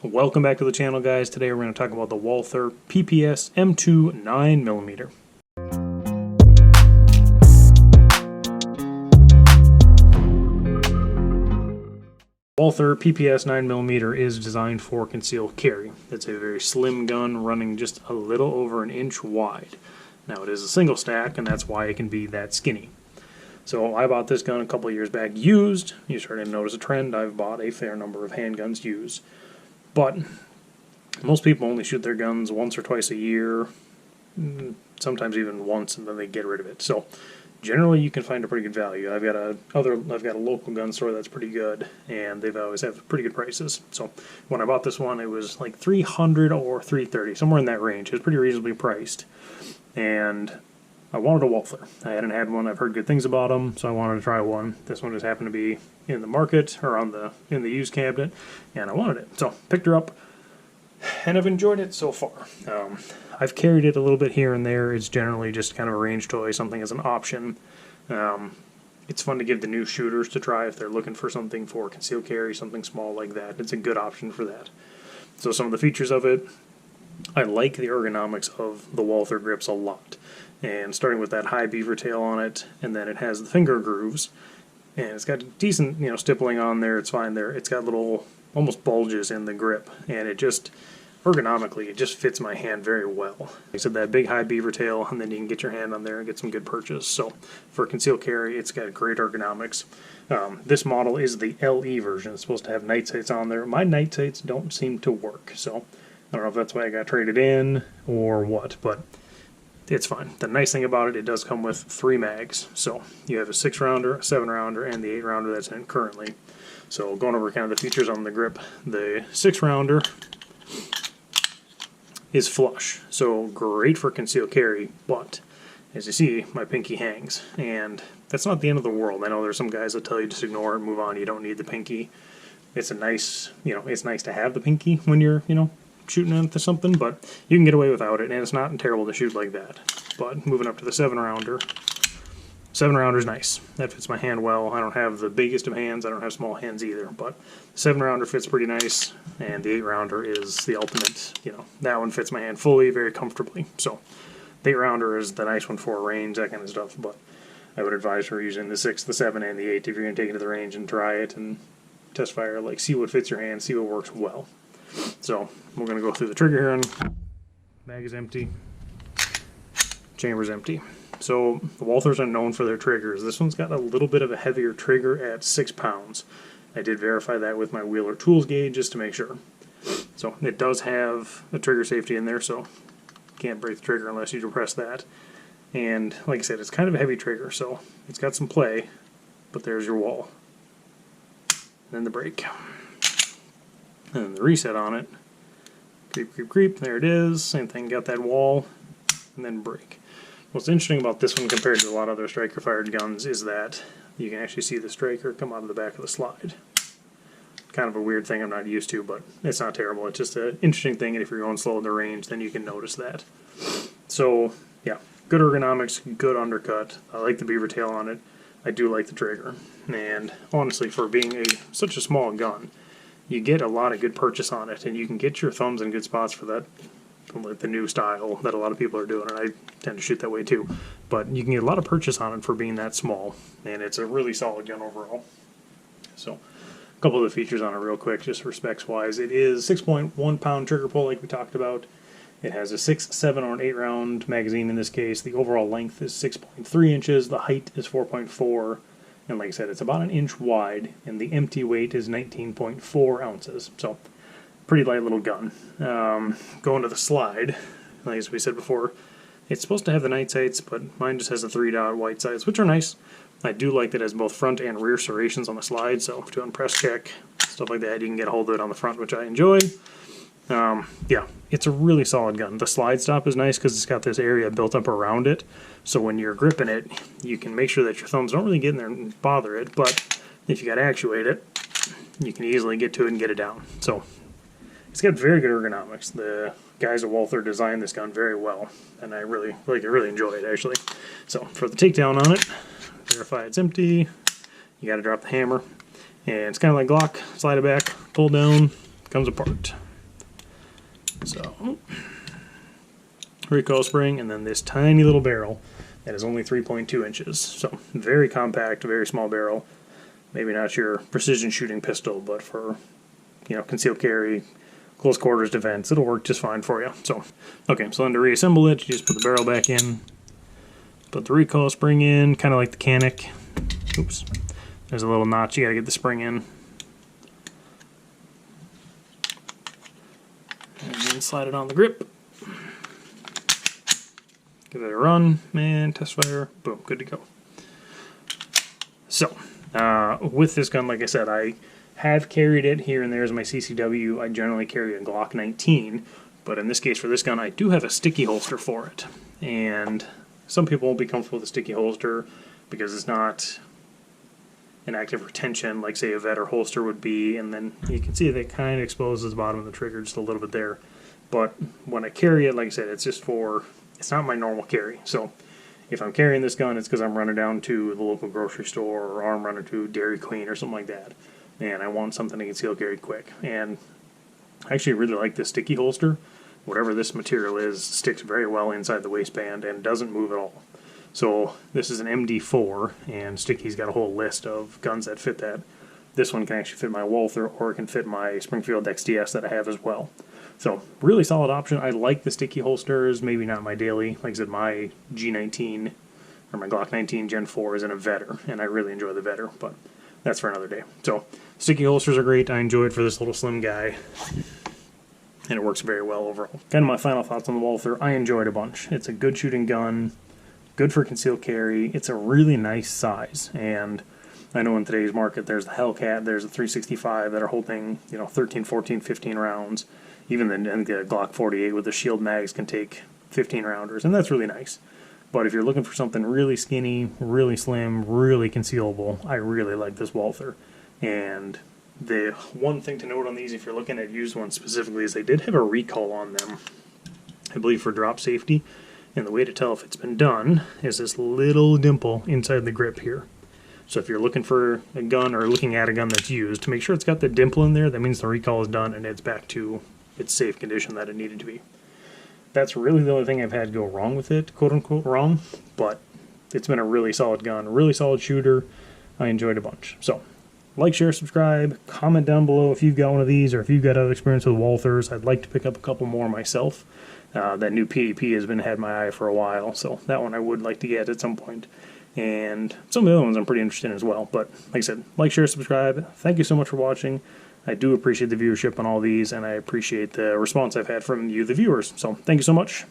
Welcome back to the channel, guys. Today we're going to talk about the Walther PPS M2 9mm. Walther PPS 9mm is designed for concealed carry. It's a very slim gun running just a little over an inch wide. Now it is a single stack, and that's why it can be that skinny. So I bought this gun a couple of years back used. You started to notice a trend. I've bought a fair number of handguns used. But most people only shoot their guns once or twice a year, sometimes even once, and then they get rid of it. So generally you can find a pretty good value. I've got a local gun store that's pretty good, and they've always have pretty good prices. So when I bought this one, it was like $300 or $330, somewhere in that range. It was pretty reasonably priced, and I wanted a Walther. I hadn't had one. I've heard good things about them, so I wanted to try one. This one just happened to be in the market, or in the used cabinet, and I wanted it. So picked her up, and I've enjoyed it so far. I've carried it a little bit here and there. It's generally just kind of a range toy, something as an option. It's fun to give the new shooters to try if they're looking for something for concealed carry, something small like that. It's a good option for that. So some of the features of it, I like the ergonomics of the Walther grips a lot. And starting with that high beaver tail on it, and then it has the finger grooves, and it's got decent, stippling on there. It's fine there. It's got little almost bulges in the grip, and it just ergonomically it just fits my hand very well. Like I said, that big high beaver tail, and then you can get your hand on there and get some good purchase. So for concealed carry, it's got great ergonomics. This model is the LE version. It's supposed to have night sights on there. My night sights don't seem to work, so I don't know if that's why I got traded in or what, but it's fine. The nice thing about it, it does come with 3 mags. So you have a 6-rounder, a 7-rounder, and the 8-rounder that's in it currently. So going over kind of the features on the grip, the 6-rounder is flush. So great for concealed carry, but as you see, my pinky hangs. And that's not the end of the world. I know there's some guys that tell you just ignore it and move on. You don't need the pinky. It's a nice, it's nice to have the pinky when you're, shooting into something, but you can get away without it, and it's not terrible to shoot like that. But moving up to the 7-rounder, 7-rounder is nice. That fits my hand well. I don't have the biggest of hands. I don't have small hands either, but 7-rounder fits pretty nice, and the 8-rounder is the ultimate. That one fits my hand fully, very comfortably. So the 8-rounder is the nice one for range, that kind of stuff, but I would advise for using the 6, the 7, and the 8 if you're going to take it to the range and try it and test fire, see what fits your hand, see what works well. So we're going to go through the trigger here, and mag is empty, chamber's empty. So the Walthers are known for their triggers. This one's got a little bit of a heavier trigger at 6 pounds. I did verify that with my Wheeler Tools gauge just to make sure. So it does have a trigger safety in there, so you can't break the trigger unless you depress that. And like I said, it's kind of a heavy trigger, so it's got some play, but there's your wall. And then the brake. And then the reset on it. Creep, creep, creep. There it is. Same thing. Got that wall. And then brake. What's interesting about this one compared to a lot of other striker-fired guns is that you can actually see the striker come out of the back of the slide. Kind of a weird thing I'm not used to, but it's not terrible. It's just an interesting thing, and if you're going slow in the range, then you can notice that. So, yeah. Good ergonomics, good undercut. I like the beaver tail on it. I do like the trigger. And honestly, for being such a small gun, you get a lot of good purchase on it, and you can get your thumbs in good spots for that, the new style that a lot of people are doing, and I tend to shoot that way too. But you can get a lot of purchase on it for being that small, and it's a really solid gun overall. So a couple of the features on it real quick, just for specs wise. It is 6.1 pound trigger pull like we talked about. It has a 6, 7, or an 8-round magazine in this case. The overall length is 6.3 inches. The height is 4.4. And like I said, it's about an inch wide, and the empty weight is 19.4 ounces. So, pretty light little gun. Going to the slide, like as we said before, it's supposed to have the night sights, but mine just has the 3-dot white sights, which are nice. I do like that it has both front and rear serrations on the slide, so if you're doing press check, stuff like that, you can get a hold of it on the front, which I enjoy. Yeah, it's a really solid gun. The slide stop is nice because it's got this area built up around it, so when you're gripping it, you can make sure that your thumbs don't really get in there and bother it, but if you got to actuate it, you can easily get to it and get it down. So it's got very good ergonomics. The guys at Walther designed this gun very well, and I really enjoy it, actually. So for the takedown on it, verify it's empty. You got to drop the hammer, and it's kind of like Glock. Slide it back, pull down, comes apart. So, recoil spring, and then this tiny little barrel that is only 3.2 inches. So, very compact, very small barrel. Maybe not your precision shooting pistol, but for, you know, concealed carry, close quarters defense, it'll work just fine for you. So, okay, so then to reassemble it, you just put the barrel back in, put the recoil spring in, kind of like the Canic. Oops, there's a little notch you gotta get the spring in. And then slide it on the grip. Give it a run, and test fire, boom, good to go. So, with this gun, like I said, I have carried it here and there as my CCW. I generally carry a Glock 19, but in this case for this gun, I do have a sticky holster for it. And some people won't be comfortable with a sticky holster because it's not an active retention like, say, a Vetter holster would be, and then you can see that it kind of exposes the bottom of the trigger just a little bit there. But when I carry it, like I said, it's just for, it's not my normal carry. So if I'm carrying this gun, it's because I'm running down to the local grocery store, or I'm running to Dairy Queen or something like that, and I want something to conceal carry quick. And I actually really like this sticky holster. Whatever this material is, sticks very well inside the waistband and doesn't move at all. So this is an MD4, and Sticky's got a whole list of guns that fit that. This one can actually fit my Walther, or it can fit my Springfield XDS that I have as well. So really solid option. I like the sticky holsters, maybe not my daily. Like I said, my G19 or my Glock 19 Gen 4 is in a Vetter, and I really enjoy the Vetter, but that's for another day. So sticky holsters are great. I enjoy it for this little slim guy, and it works very well overall. Kind of my final thoughts on the Walther. I enjoyed a bunch. It's a good shooting gun, good for concealed carry. It's a really nice size, and I know in today's market there's the Hellcat, there's the 365 that are holding, you know, 13, 14, 15 rounds. Even the Glock 48 with the shield mags can take 15 rounders, and that's really nice. But if you're looking for something really skinny, really slim, really concealable, I really like this Walther. And the one thing to note on these, if you're looking at used ones specifically, is they did have a recall on them, I believe for drop safety. And the way to tell if it's been done is this little dimple inside the grip here. So if you're looking for a gun, or looking at a gun that's used, to make sure it's got the dimple in there, that means the recall is done and it's back to its safe condition that it needed to be. That's really the only thing I've had go wrong with it, quote unquote wrong, but it's been a really solid gun, really solid shooter. I enjoyed a bunch. So, like, share, subscribe, comment down below if you've got one of these, or if you've got other experience with Walthers. I'd like to pick up a couple more myself. That new PDP has had my eye for a while, so that one I would like to get at some point. And some of the other ones I'm pretty interested in as well. But like I said, like, share, subscribe. Thank you so much for watching. I do appreciate the viewership on all these, and I appreciate the response I've had from you, the viewers. So thank you so much.